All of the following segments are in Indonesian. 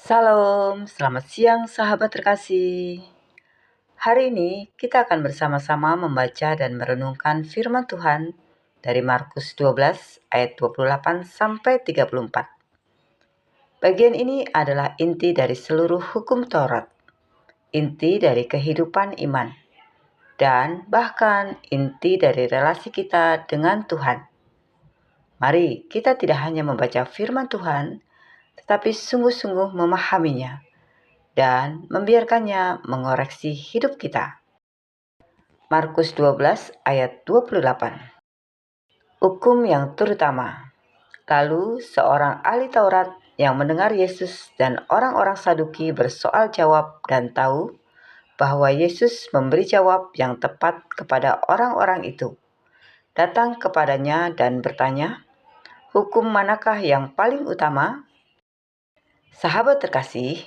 Salam, selamat siang sahabat terkasih. Hari ini kita akan bersama-sama membaca dan merenungkan firman Tuhan dari Markus 12 ayat 28 sampai 34. Bagian ini adalah inti dari seluruh hukum Taurat, inti dari kehidupan iman, dan bahkan inti dari relasi kita dengan Tuhan. Mari kita tidak hanya membaca firman Tuhan, tetapi sungguh-sungguh memahaminya dan membiarkannya mengoreksi hidup kita. Markus 12 ayat 28. Hukum yang terutama. Lalu seorang ahli Taurat yang mendengar Yesus dan orang-orang Saduki bersoal jawab dan tahu bahwa Yesus memberi jawab yang tepat kepada orang-orang itu, datang kepadanya dan bertanya, "Hukum manakah yang paling utama?" Sahabat terkasih,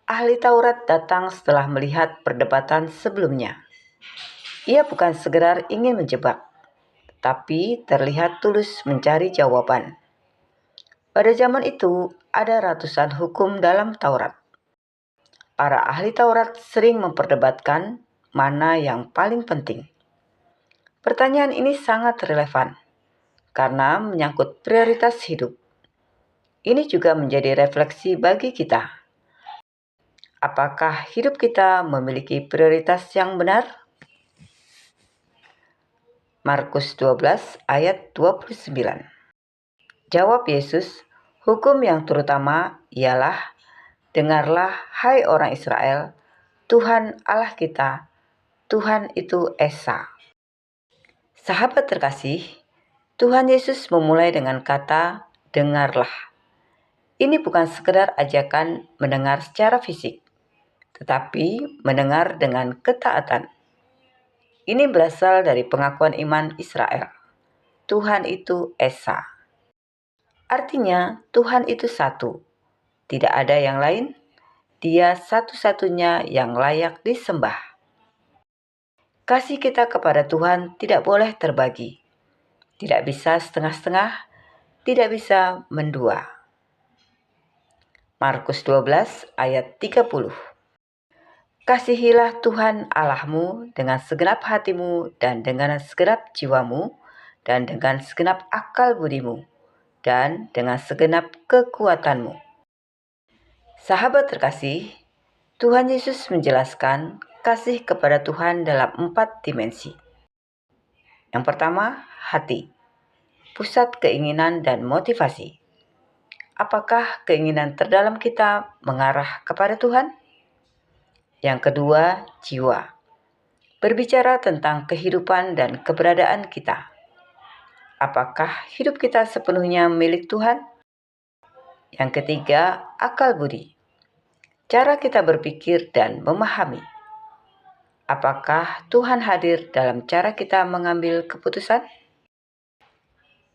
ahli Taurat datang setelah melihat perdebatan sebelumnya. Ia bukan sekedar ingin menjebak, tapi terlihat tulus mencari jawaban. Pada zaman itu, ada ratusan hukum dalam Taurat. Para ahli Taurat sering memperdebatkan mana yang paling penting. Pertanyaan ini sangat relevan karena menyangkut prioritas hidup. Ini juga menjadi refleksi bagi kita. Apakah hidup kita memiliki prioritas yang benar? Markus 12 ayat 29. Jawab Yesus, hukum yang terutama ialah, "Dengarlah, hai orang Israel, Tuhan Allah kita, Tuhan itu Esa." Sahabat terkasih, Tuhan Yesus memulai dengan kata, "Dengarlah." Ini bukan sekedar ajakan mendengar secara fisik, tetapi mendengar dengan ketaatan. Ini berasal dari pengakuan iman Israel. Tuhan itu Esa. Artinya, Tuhan itu satu. Tidak ada yang lain. Dia satu-satunya yang layak disembah. Kasih kita kepada Tuhan tidak boleh terbagi. Tidak bisa setengah-setengah, tidak bisa mendua. Markus 12 ayat 30. Kasihilah Tuhan Allahmu dengan segenap hatimu dan dengan segenap jiwamu dan dengan segenap akal budimu dan dengan segenap kekuatanmu. Sahabat terkasih, Tuhan Yesus menjelaskan kasih kepada Tuhan dalam 4 dimensi. Yang pertama, hati, pusat keinginan dan motivasi. Apakah keinginan terdalam kita mengarah kepada Tuhan? Yang kedua, jiwa, berbicara tentang kehidupan dan keberadaan kita. Apakah hidup kita sepenuhnya milik Tuhan? Yang ketiga, akal budi, cara kita berpikir dan memahami. Apakah Tuhan hadir dalam cara kita mengambil keputusan?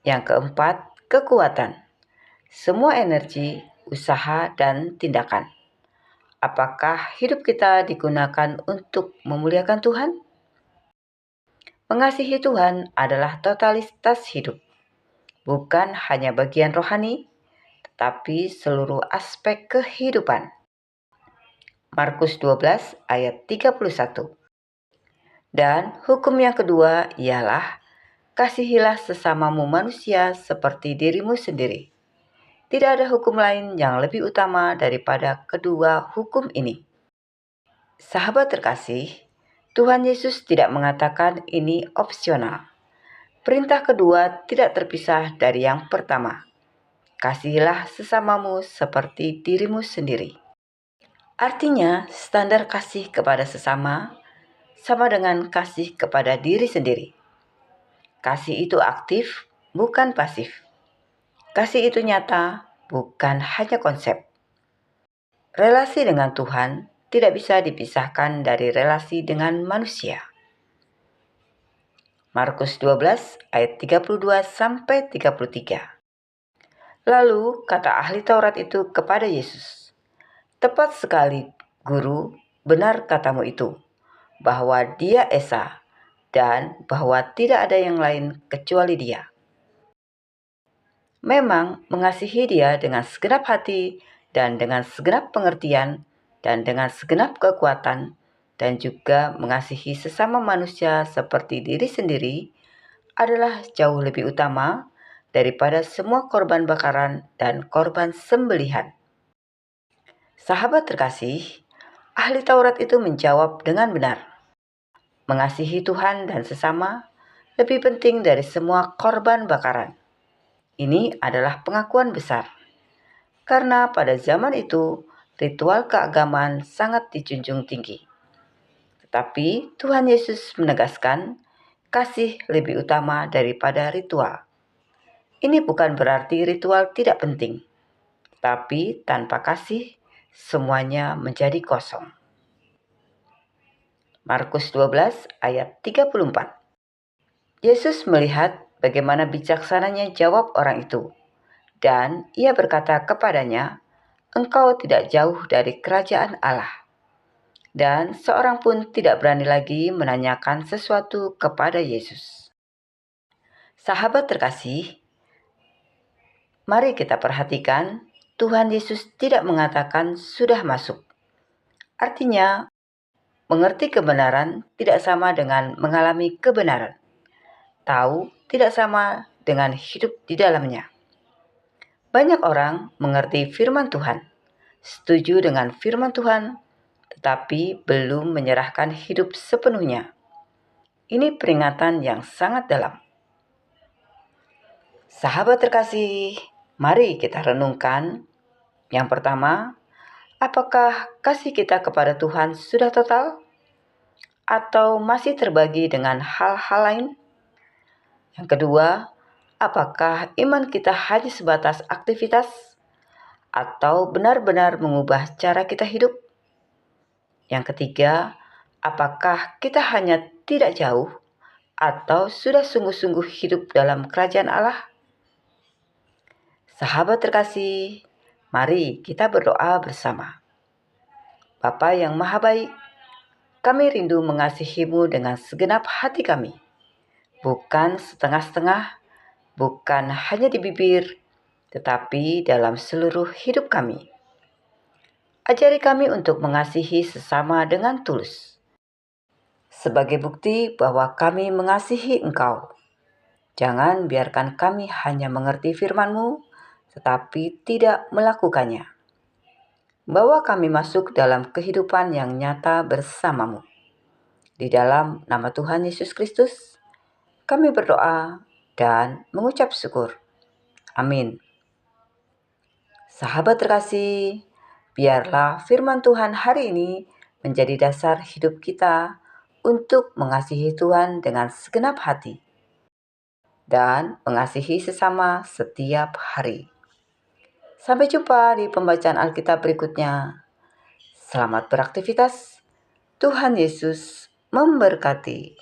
Yang keempat, kekuatan, semua energi, usaha, dan tindakan. Apakah hidup kita digunakan untuk memuliakan Tuhan? Mengasihi Tuhan adalah totalitas hidup, bukan hanya bagian rohani, tetapi seluruh aspek kehidupan. Markus 12 ayat 31. Dan hukum yang kedua ialah, kasihilah sesamamu manusia seperti dirimu sendiri. Tidak ada hukum lain yang lebih utama daripada kedua hukum ini. Sahabat terkasih, Tuhan Yesus tidak mengatakan ini opsional. Perintah kedua tidak terpisah dari yang pertama. Kasihilah sesamamu seperti dirimu sendiri. Artinya, standar kasih kepada sesama sama dengan kasih kepada diri sendiri. Kasih itu aktif, bukan pasif. Kasih itu nyata, bukan hanya konsep. Relasi dengan Tuhan tidak bisa dipisahkan dari relasi dengan manusia. Markus 12 ayat 32 sampai 33. Lalu kata ahli Taurat itu kepada Yesus, "Tepat sekali, Guru, benar katamu itu, bahwa Dia Esa dan bahwa tidak ada yang lain kecuali Dia." Memang mengasihi Dia dengan segenap hati dan dengan segenap pengertian dan dengan segenap kekuatan, dan juga mengasihi sesama manusia seperti diri sendiri adalah jauh lebih utama daripada semua korban bakaran dan korban sembelihan. Sahabat terkasih, ahli Taurat itu menjawab dengan benar. Mengasihi Tuhan dan sesama lebih penting dari semua korban bakaran. Ini adalah pengakuan besar. Karena pada zaman itu, ritual keagamaan sangat dijunjung tinggi. Tetapi Tuhan Yesus menegaskan, kasih lebih utama daripada ritual. Ini bukan berarti ritual tidak penting, tapi tanpa kasih, semuanya menjadi kosong. Markus 12 ayat 34. Yesus melihat bagaimana bijaksananya jawab orang itu, dan ia berkata kepadanya, "Engkau tidak jauh dari kerajaan Allah." Dan seorang pun tidak berani lagi menanyakan sesuatu kepada Yesus. Sahabat terkasih, mari kita perhatikan, Tuhan Yesus tidak mengatakan sudah masuk. Artinya, mengerti kebenaran tidak sama dengan mengalami kebenaran. Tahu tidak sama dengan hidup di dalamnya. Banyak orang mengerti firman Tuhan, setuju dengan firman Tuhan, tetapi belum menyerahkan hidup sepenuhnya. Ini peringatan yang sangat dalam. Sahabat terkasih, mari kita renungkan. Yang pertama, apakah kasih kita kepada Tuhan sudah total? Atau masih terbagi dengan hal-hal lain? Yang kedua, apakah iman kita hanya sebatas aktivitas? Atau benar-benar mengubah cara kita hidup? Yang ketiga, apakah kita hanya tidak jauh atau sudah sungguh-sungguh hidup dalam kerajaan Allah? Sahabat terkasih, mari kita berdoa bersama. Bapa yang Maha Baik, kami rindu mengasihi-Mu dengan segenap hati kami, bukan setengah-setengah, bukan hanya di bibir, tetapi dalam seluruh hidup kami. Ajari kami untuk mengasihi sesama dengan tulus, sebagai bukti bahwa kami mengasihi Engkau. Jangan biarkan kami hanya mengerti firman-Mu, tetapi tidak melakukannya. Bawa kami masuk dalam kehidupan yang nyata bersama-Mu. Di dalam nama Tuhan Yesus Kristus, kami berdoa dan mengucap syukur. Amin. Sahabat terkasih, biarlah firman Tuhan hari ini menjadi dasar hidup kita untuk mengasihi Tuhan dengan segenap hati dan mengasihi sesama setiap hari. Sampai jumpa di pembacaan Alkitab berikutnya. Selamat beraktivitas. Tuhan Yesus memberkati.